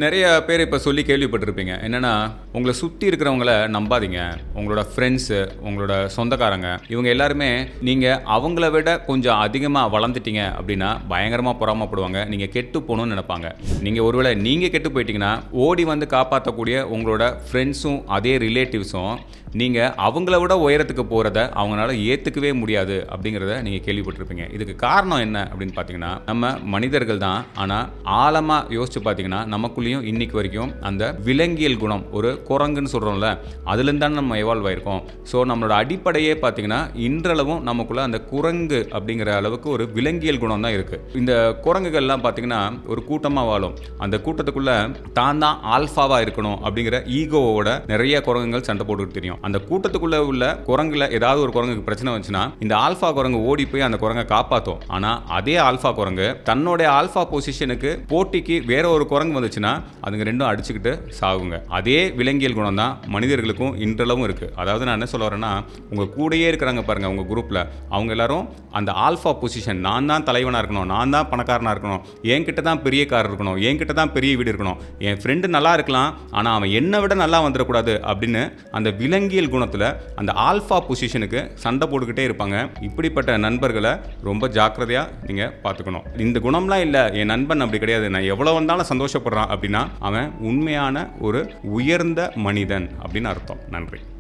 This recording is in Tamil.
நிறைய பேர் இப்போ சொல்லி கேள்விப்பட்டிருப்பீங்க. என்னன்னா, உங்கள சுத்தி இருக்கிறவங்கள நம்பாதீங்க. உங்களோட ஃப்ரெண்ட்ஸு, உங்களோட சொந்தக்காரங்க, இவங்க எல்லாருமே நீங்க அவங்கள விட கொஞ்சம் அதிகமா வளர்ந்துட்டீங்க அப்படின்னா, பயங்கரமா பொறாமப்படுவாங்க. நீங்க கெட்டு போணும்னு நெனைப்பாங்க. நீங்க ஒருவேளை நீங்க கெட்டு போயிட்டீங்கன்னா, ஓடி வந்து காப்பாத்தக்கூடிய உங்களோட ஃப்ரெண்ட்ஸும், அதே ரிலேட்டிவ்ஸும், நீங்க அவங்கள விட உயரத்துக்கு போறத அவங்கனால ஏத்துக்கவே முடியாது அப்படிங்கிறத நீங்க கேள்விப்பட்டிருப்பீங்க. இதுக்கு காரணம் என்ன அப்படின்னு பார்த்தீங்கன்னா, நம்ம மனிதர்கள் தான். ஆனா, ஆழமா யோசிச்சு பார்த்தீங்கன்னா, நமக்குள்ளேயும் இன்னைக்கு வரைக்கும் அந்த விலங்கியல் குணம், ஒரு குரங்குன்னு சொல்றோம்ல, அதுலேருந்து தானே நம்ம எவால்வ் ஆயிருக்கோம். ஸோ நம்மளோட அடிப்படையே பார்த்தீங்கன்னா, இன்றளவும் நமக்குள்ள அந்த குரங்கு அப்படிங்கிற அளவுக்கு ஒரு விலங்கியல் குணம் தான் இருக்கு. இந்த குரங்குகள்லாம் பார்த்தீங்கன்னா, ஒரு கூட்டமா வாழும். அந்த கூட்டத்துக்குள்ள தான் தான் ஆல்ஃபாவா இருக்கணும் அப்படிங்கிற ஈகோவோட நிறைய குரங்குகள் சண்டை போட்டுட்டு தெரியும். அந்த கூட்டத்துக்குள்ள உள்ள குரங்குல ஏதாவது ஒரு குரங்குக்கு பிரச்சனை வந்துச்சுன்னா, இந்த ஆல்ஃபா குரங்கு ஓடி போய் அந்த குரங்கை காப்பாற்றும். ஆனா அதே ஆல்ஃபா குரங்கு தன்னோட ஆல்ஃபா பொசிஷனுக்கு போட்டிக்கு வேற ஒரு குரங்கு வந்துச்சுன்னா, அதுங்க ரெண்டும் அடிச்சுக்கிட்டு சாகுங்க. அதே விலங்கியல் குணம் தான் மனிதர்களுக்கும் இன்றளவும் இருக்கு. அதாவது நான் என்ன சொல்ல வரேன்னா, உங்க கூடயே இருக்கிறாங்க பாருங்க உங்க குரூப்ல, அவங்க எல்லாரும் அந்த ஆல்ஃபா பொசிஷன், நான் தான் தலைவனா இருக்கணும், நான் தான் பணக்காரனா இருக்கணும், என்கிட்ட தான் பெரிய கார் இருக்கணும், என்கிட்ட தான் பெரிய வீடு இருக்கணும், என் ஃப்ரெண்டு நல்லா இருக்கலாம் ஆனா அவன் என்னை விட நல்லா வந்துடக்கூடாது அப்படின்னு அந்த விலங்கியல் குணத்துல அந்த ஆல்ஃபா பொசிஷனுக்கு சண்டை போட்டுக்கிட்டே இருப்பாங்க. இப்படிப்பட்ட நண்பர்களை ரொம்ப ஜாக்கிரதையா நீங்க பார்த்துக்கணும். இந்த குணம்லாம் இல்ல, என் நண்பன் அப்படி கிடையாது, நான் எவ்வளவு வந்தாலும் சந்தோஷப்படுறான் அப்படின்னா அவன் உண்மையான ஒரு உயர்ந்த மனிதன் அப்படின்னு அர்த்தம். நன்றி.